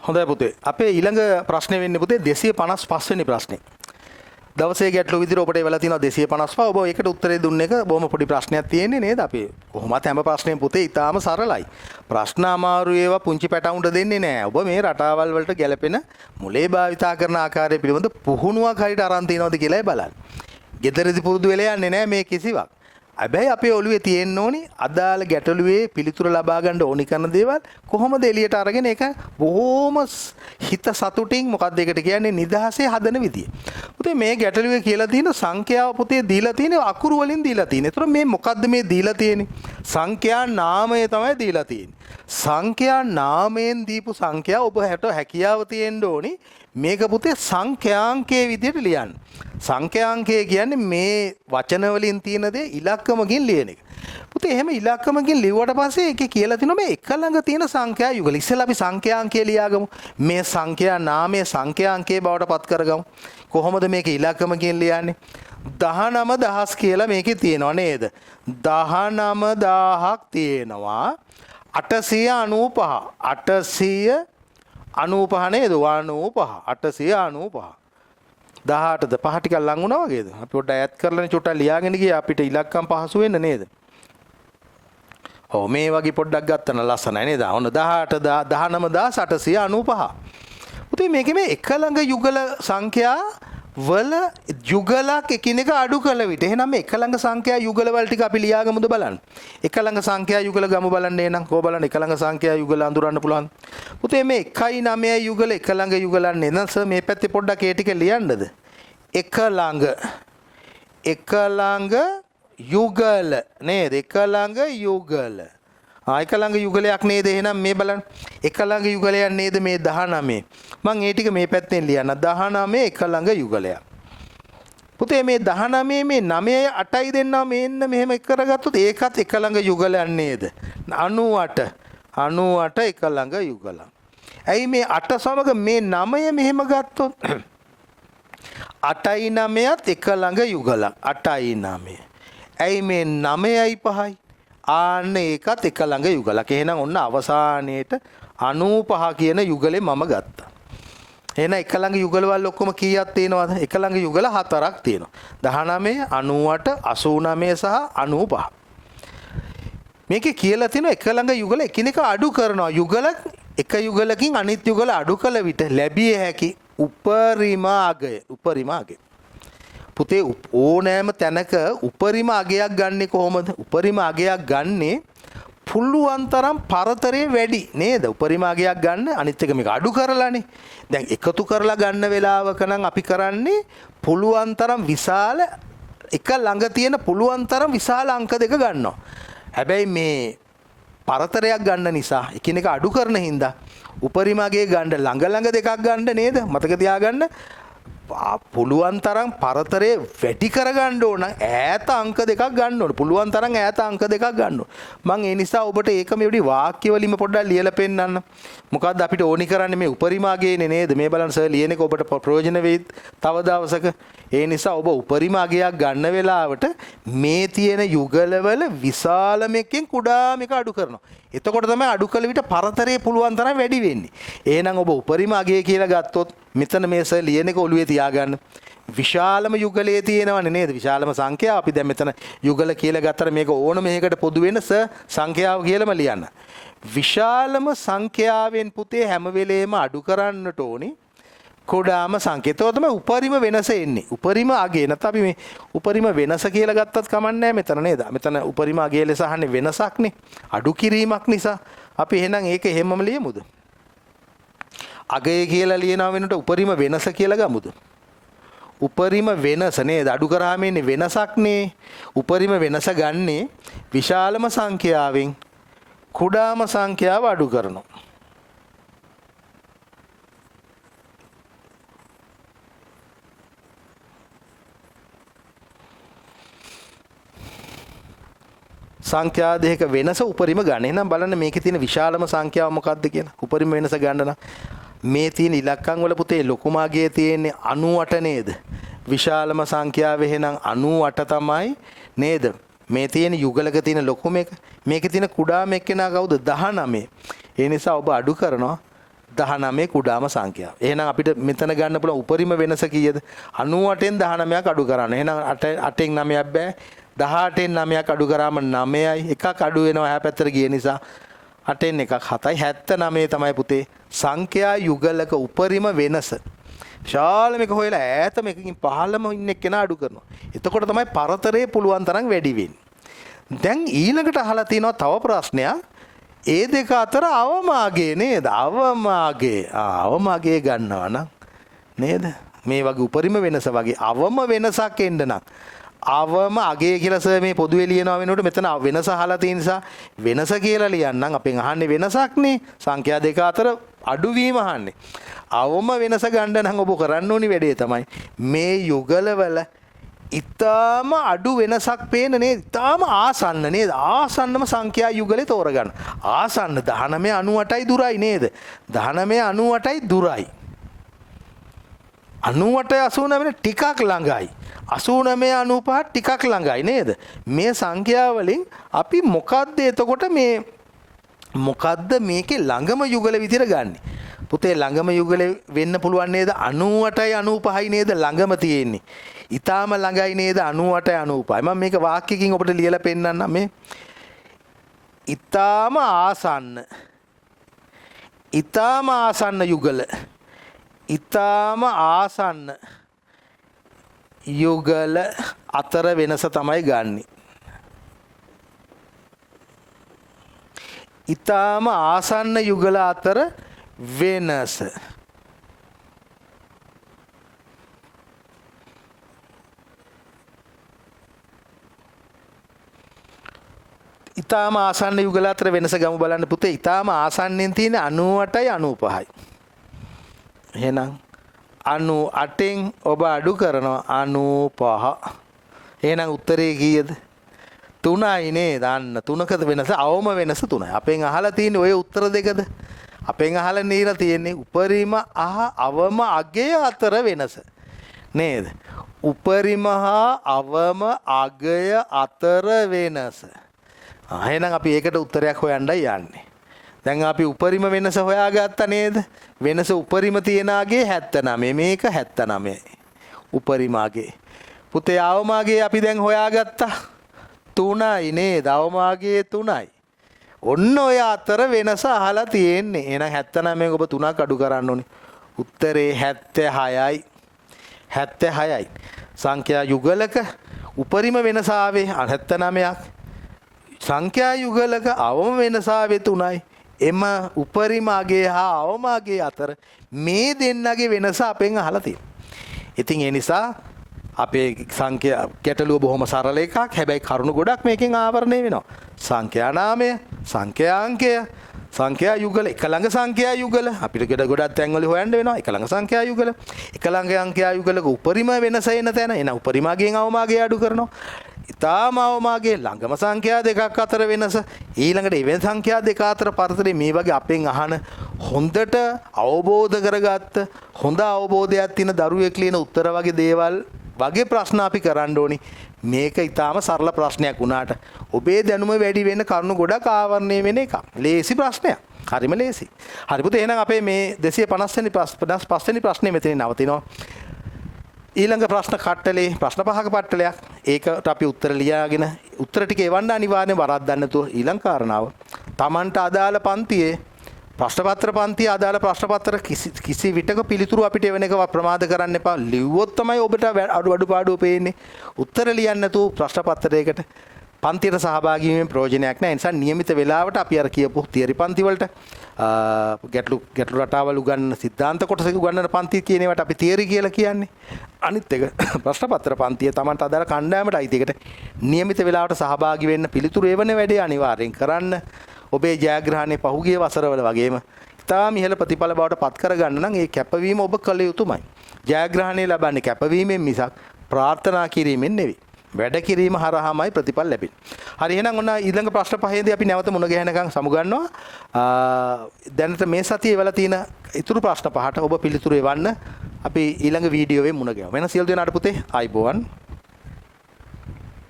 හොඳයි පුතේ. අපේ ඊළඟ ප්‍රශ්නේ වෙන්නේ පුතේ 255 වෙනි ප්‍රශ්නේ. දවසේ ගැටළු විදිහට ඔබට වෙලා තියෙනවා 255. ඔබ ඒකට උත්තරේ දුන්න එක බොහොම පොඩි ප්‍රශ්නයක් තියෙන්නේ නේද? අපි කොහොමත් හැම ප්‍රශ්නේම පුතේ ඊටාම සරලයි. ප්‍රශ්න අමාරු ඒවා පුංචි පැටවුන්ට දෙන්නේ නැහැ. ඔබ මේ රටාවල් වලට ගැලපෙන මුලේ භාවිතා කරන ආකාරය පිළිබඳ පුහුණුවක් හරියට අරන් තියනවද කියලායි බලන්න. ගෙදරදී පුරුදු වෙලා යන්නේ නැහැ මේ කිසිවක්. හැබැයි අපේ ඔළුවේ තියෙන්න ඕනි අදාළ ගැටලුවේ පිළිතුර ලබා ගන්න ඕනි කරන දේවල් කොහොමද එළියට අරගෙන ඒක බොහොම හිත සතුටින් මොකක්ද ඒකට කියන්නේ නිදහසේ හදන විදිය. පුතේ මේ ගැටලුවේ කියලා තියෙන සංඛ්‍යාව පුතේ දීලා තියෙන්නේ අකුරු වලින් දීලා තියෙන්නේ. ඒතර මේ මොකද්ද මේ දීලා තියෙන්නේ? සංඛ්‍යා නාමය තමයි දීලා තියෙන්නේ. සංඛ්‍යා නාමයෙන් දීපු සංඛ්‍යාව ඔබ හැකියාව තියෙන්න ඕනි. මේක පුතේ සංඛ්‍යාංකයේ විදිහට ලියන්න. සංඛ්‍යාංකය කියන්නේ මේ වචන වලින් තියෙන දේ ඉලක්කමකින් ලියන එක. පුතේ එහෙම ඉලක්කමකින් ලිව්වට පස්සේ ඒකේ කියලා තියෙනවා මේ එක ළඟ තියෙන සංඛ්‍යා යුගල. ඉස්සෙල්ලා අපි සංඛ්‍යාංකය ලියාගමු. මේ සංඛ්‍යා නාමයේ සංඛ්‍යාංකයේ බවට පත් කරගමු. කොහොමද මේක ඉලක්කමකින් ලියන්නේ? 19000 කියලා මේකේ තියෙනවා නේද? 19000ක් තියෙනවා. 895 895 නේද? 895 18ද පහ ටිකක් ලඟ වුණා වගේද? අපි පොඩ්ඩක් ඈත් කරලානේ චුට්ටක් ලියාගෙන ගියා අපිට ඉලක්කම් පහසු වෙන්න නේද? ඔව් මේ වගේ පොඩ්ඩක් ගත්තන ලස්සනයි නේද? ඔන්න 18 19895. උතේ මේකේ මේ එක ළඟ යුගල සංඛ්‍යා වල යුගලක් එකිනෙක අඩු කළ විට එහෙනම් මේ එක ළඟ සංඛ්‍යා යුගල වල ටික අපි ලියාගමුද බලන්න. එක ළඟ සංඛ්‍යා යුගල ගමු බලන්න එහෙනම්. කොහොම බලන්න එක ළඟ සංඛ්‍යා යුගල අඳුරන්න පුළුවන්. පුතේ මේ 1යි 9යි යුගල එක ළඟ යුගලන්නේ නේද? සර් මේ පැත්තේ පොඩ්ඩක් ඒ ටික ලියන්නද? එක ළඟ යුගල නේද? එක ළඟ යුගල. එක ළඟ යුගලයක් නේද? එහෙනම් මේ බලන්න. එක ළඟ යුගලයක් නේද මේ 19. මම ඒ ටික මේ පැත්තෙන් ලියන්න. 19 එක ළඟ යුගලයක්. පුතේ මේ 19 මේ 9යි 8යි දෙන්නා මෙන්න මෙහෙම එක කරගත්තොත් ඒකත් එක ළඟ යුගලයක් නේද? 98 එක ළඟ යුගලක්. ඇයි මේ 8 සමග මේ 9 මෙහෙම ගත්තොත් 8යි 9ත් එක ළඟ යුගලක්. 8යි 9. ඇයි මේ 9යි 5යි ආන්න ඒකත් එක ළඟ යුගලක්. එහෙනම් ඔන්න අවසානයේට 95 කියන යුගලේ මම ගත්තා. එහෙනම් එක ළඟ යුගලවල ඔක්කොම කීයක් තියෙනවද? එක ළඟ යුගල 4ක් තියෙනවා. 19, 98, 89 සහ 95. මේකේ කියලා තියෙනවා එක ළඟ යුගල එකිනෙක අඩු කරනවා. යුගල එක යුගලකින් අනිත් යුගල අඩු කළ විට ලැබිය හැකි උපරිම අගය. පුතේ ඕනෑම තැනක උපරිම අගයක් ගන්නෙ කොහොමද? උපරිම අගයක් ගන්නේ පුළුවන් තරම් පරතරය වැඩි නේද? උපරිම අගයක් ගන්න අනිත් එක මේක අඩු කරලානේ. දැන් එකතු කරලා ගන්න වෙලාවක නම් අපි කරන්නේ පුළුවන් තරම් විශාල එක ළඟ තියෙන පුළුවන් තරම් විශාල අංක දෙක ගන්නවා. හැබැයි මේ පරතරයක් ගන්න නිසා එකිනෙක අඩු කරන හින්දා උපරිම අගය ගන්න ළඟ දෙකක් ගන්න නේද? මතක තියාගන්න. පුළුවන් තරම් පරතරය වැඩි කරගන්න ඕන ඈත අංක දෙකක් ගන්න ඕන. පුළුවන් තරම් ඈත අංක දෙකක් ගන්න ඕන. මම ඒ නිසා ඔබට ඒක මෙවැනි වාක්‍ය වලින්ම පොඩ්ඩක් ලියලා පෙන්නන්න. මොකද්ද අපිට ඕනි කරන්නේ මේ උපරිම අගයනේ නේද? මේ බලන්න සර් ලියන එක ඔබට ප්‍රයෝජන වෙයි තව දවසක. ඒ නිසා ඔබ උපරිම අගයක් ගන්න වෙලාවට මේ තියෙන යුගලවල විශාලම එකෙන් කුඩාම එක අඩු කරනවා. එතකොට තමයි අඩු කළ විට පරතරය පුළුවන් තරම් වැඩි වෙන්නේ. එහෙනම් ඔබ උපරිම අගය කියලා ගත්තොත් මෙතන මේ සර් ලියන එක ඔළුවේ තියාගන්න. විශාලම යුගලයේ තියෙනවනේ නේද? විශාලම සංඛ්‍යාව. අපි දැන් මෙතන යුගල කියලා ගත්තට මේක ඕන මේකට පොදු වෙන සංඛ්‍යාව කියලාම ලියන්න. විශාලම සංඛ්‍යාවෙන් පුතේ හැම වෙලේම අඩු කරන්නට ඕනි කුඩාම සංඛ්‍යාව. තමයි උපරිම වෙනස එන්නේ. උපරිම අගය නැත්නම් අපි මේ උපරිම වෙනස කියලා ගත්තත් කමන්නේ නැහැ මෙතන නේද? මෙතන උපරිම අගය ලෙස අහන්නේ වෙනසක්නේ. අඩු කිරීමක් නිසා. අපි එහෙනම් ඒක එහෙමම ලියමුද? අගය කියලා ලියනවා වෙනට උපරිම වෙනස කියලා ගමුද? උපරිම වෙනස නේද? අඩු කරාම එන්නේ වෙනසක්නේ. උපරිම වෙනස ගන්නේ විශාලම සංඛ්‍යාවෙන් කුඩාම සංඛ්‍යාව අඩු කරනවා. සංඛ්‍යා දෙක වෙනස උපරිම ගන්න. එහෙනම් බලන්න මේකේ තියෙන විශාලම සංඛ්‍යාව මොකක්ද කියලා. උපරිම වෙනස ගන්න නම් මේ තියෙන ඉලක්කම් වල පුතේ ලොකුම අගය තියෙන්නේ 98 නේද? විශාලම සංඛ්‍යාව එහෙනම් 98 තමයි නේද? මේ තියෙන යුගලක තියෙන ලොකුම එක. මේකේ තියෙන කුඩාම එක්කෙනා කවුද? 19. ඒ නිසා ඔබ අඩු කරනවා 19 කුඩාම සංඛ්‍යාව. එහෙනම් අපිට මෙතන ගන්න පුළුවන් උපරිම වෙනස කීයද? 98න් 19ක් අඩු කරන්න. එහෙනම් 8න් 9ක් බෑ. 18න් 9ක් අඩු කරාම 9යි. එකක් අඩු වෙනවා එහා පැත්තට ගිය නිසා 8න් එකක් 7යි. 79 තමයි පුතේ සංඛ්‍යා යුගලක උපරිම වෙනස. විශාල මේක හොයලා ඈත මේකකින් පහළම ඉන්න එක්කෙනා අඩු කරනවා. එතකොට තමයි පරතරේ පුළුවන් තරම් වැඩි වෙන්නේ. දැන් ඊළඟට අහලා තියෙනවා තව ප්‍රශ්නයක්. ඒ දෙක අතර අවමාගේ නේද? අවමාගේ ගන්නවා නම් නේද? මේ වගේ උපරිම වෙනස වගේ අවම වෙනසක් එන්න නම් අවම අගේ කියලා සර් මේ පොදුවේ ලියනවා වෙනකොට මෙතන වෙනස අහලා තියෙන නිසා වෙනස කියලා ලියන්නම්. අපෙන් අහන්නේ වෙනසක් නේ. සංඛ්‍යා දෙක අතර අඩුවීම අහන්නේ. අවම වෙනස ගන්න නම් ඔබ කරන්න ඕනි වැඩේ තමයි මේ යුගලවල ඉතාම අඩු වෙනසක් පේන නේද? ඉතාම ආසන්න නේද? ආසන්නම සංඛ්‍යා යුගලේ තෝරගන්න. ආසන්න 19 98යි දුරයි නේද? 19 98යි දුරයි. 98 89 ටිකක් ළඟයි. 89 95 ටිකක් ළඟයි නේද? මේ සංඛ්‍යා වලින් අපි මොකද්ද එතකොට මේ මොකද්ද මේකේ ළඟම යුගල විදිහට ගන්නෙ? පුතේ ළඟම යුගලේ වෙන්න පුළුවන් නේද? 98යි 95යි නේද ළඟම තියෙන්නේ. ඊටාම ළඟයි නේද 98යි 95යි. මම මේක වාක්‍යකින් ඔබට ලියලා පෙන්නන්නම් මේ. ඊටාම ආසන්න යුගල. ඊටාම ආසන්න යුගල අතර වෙනස තමයි ගන්නෙ. ඊටාම ආසන්න යුගල අතර වෙනස. ඊටාම ආසන්න යුගල අතර වෙනස ගමු බලන්න පුතේ. ඊටාම ආසන්නෙන් තියෙන 98යි 95යි. එහෙනම් 98න් ඔබ අඩු කරනවා 95. එහෙනම් උත්තරේ කීයද? 3යි නේද? අන්න 3කද වෙනස? අවම වෙනස 3යි. අපෙන් අහලා තියෙන්නේ ඔය උත්තර දෙකද? අපෙන් අහලා නීලා තියෙන්නේ උපරිම අවම අගය අතර වෙනස නේද? උපරිම හා අවම අගය අතර වෙනස. එහෙනම් අපි ඒකට උත්තරයක් හොයන්නයි යන්නේ. දැන් අපි උපරිම වෙනස හොයාගත්තා නේද? වෙනස උපරිම තියනාගේ 79. මේක 79යි. උපරිමාගේ. පුතේ අවමාගේ අපි දැන් හොයාගත්තා 3යි නේද? අවමාගේ 3යි. ඔන්න ඔය අතර වෙනස අහලා තියෙන්නේ. එහෙනම් 79 ඔබ 3ක් අඩු කරන්න ඕනේ. උත්තරේ 76යි. 76යි. සංඛ්‍යා යුගලක උපරිම වෙනස ආවේ 79ක්. සංඛ්‍යා යුගලක අවම වෙනස ආවේ 3යි. එම උපරිම අගය හා අවම අගය අතර මේ දෙන්නගේ වෙනස අපෙන් අහලා තියෙනවා. ඉතින් ඒ නිසා අපේ සංඛ්‍යා ගැටලුව බොහොම සරල එකක්. හැබැයි කරුණු ගොඩක් මේකෙන් ආවරණය වෙනවා. සංඛ්‍යා නාමය, සංඛ්‍යා අංකය, සංඛ්‍යා යුගල, එක ළඟ සංඛ්‍යා යුගල අපිට ගොඩක් තැන්වල හොයන්න වෙනවා. එක ළඟ සංඛ්‍යා යුගල, එක ළඟ සංඛ්‍යා යුගලක උපරිම වෙනස එන තැන එන උපරිමයෙන් අවමාගේ අඩු කරනවා. ඊටාම අවමාගේ ළඟම සංඛ්‍යා දෙකක් අතර වෙනස, ඊළඟට ඉවෙන් සංඛ්‍යා දෙක අතර පරතරේ මේ වගේ අපෙන් අහන හොඳට අවබෝධ කරගත්ත හොඳ අවබෝධයක් තියෙන දරුවෙක් ලියන උත්තර වගේ දේවල් වගේ ප්‍රශ්න අපි කරන්න ඕනි. මේක ඊටාම සරල ප්‍රශ්නයක් වුණාට ඔබේ දැනුම වැඩි වෙන්න කරුණු ගොඩක් ආවරණය වෙන එකක්. ලේසි ප්‍රශ්නයක්. හරිම ලේසි. හරි පුතේ එහෙනම් අපේ මේ 255 වෙනි ප්‍රශ්නේ මෙතනින් නවතිනවා. ඊළඟ ප්‍රශ්න කට්ටලේ ප්‍රශ්න පහක පට්ටලයක්. ඒකට අපි උත්තර ලියාගෙන උත්තර ටික එවන්න අනිවාර්යෙන් වරද්දන්න නැතුව ඊළඟ කාරණාව Tamanට අදාළ පන්තියේ ප්‍රශ්න පත්‍ර පන්තියේ අදාළ ප්‍රශ්න පත්‍ර කිසි විටක පිළිතුරු අපිට එවන එක ප්‍රමාද කරන්න එපා. ලිව්වොත් තමයි ඔබට අඩුපාඩුව පේන්නේ. උත්තර ලියන්න නැතුව ප්‍රශ්න පත්‍රයකට පන්තියට සහභාගී වීමෙන් ප්‍රයෝජනයක් නැහැ. ඒ නිසා નિયમિત වෙලාවට අපි අර කියපු තියරි පන්ති වලට ගැටලු රටාවල් උගන්වන සිද්ධාන්ත කොටස උගන්වන පන්ති කියන ඒවාට අපි තියරි කියලා කියන්නේ. අනිත් එක ප්‍රශ්න පත්‍ර පන්තිය Tamanට අදාළ කණ්ඩායමට අයිති එකට નિયમિત වෙලාවට සහභාගී වෙන්න පිළිතුරු එවන වැඩේ අනිවාර්යෙන් කරන්න. ඔබේ ජයග්‍රහණය පහුගිය වසරවල වගේම ඉතාම ඉහළ ප්‍රතිඵල බවට පත් කරගන්න නම් ඒ කැපවීම ඔබ කළ යුතුමයි. ජයග්‍රහණය ලබන්නේ කැපවීමෙන් මිසක් ප්‍රාර්ථනා කිරීමෙන් නෙවෙයි. වැඩ කිරීම හරහාමයි ප්‍රතිඵල ලැබෙන්නේ. හරි එහෙනම් ඔන්න ඊළඟ ප්‍රශ්න පහේදී අපි නැවත මුණ ගැහෙනකම් සමුගන්නවා. දැනට මේ සතියේ වෙලා තියෙන ඉතුරු ප්‍රශ්න පහට ඔබ පිළිතුරු එවන්න අපි ඊළඟ වීඩියෝවේ මුණ ගැහෙමු. වෙන සියලු දෙනාට පුතේ ආයිබෝවන්.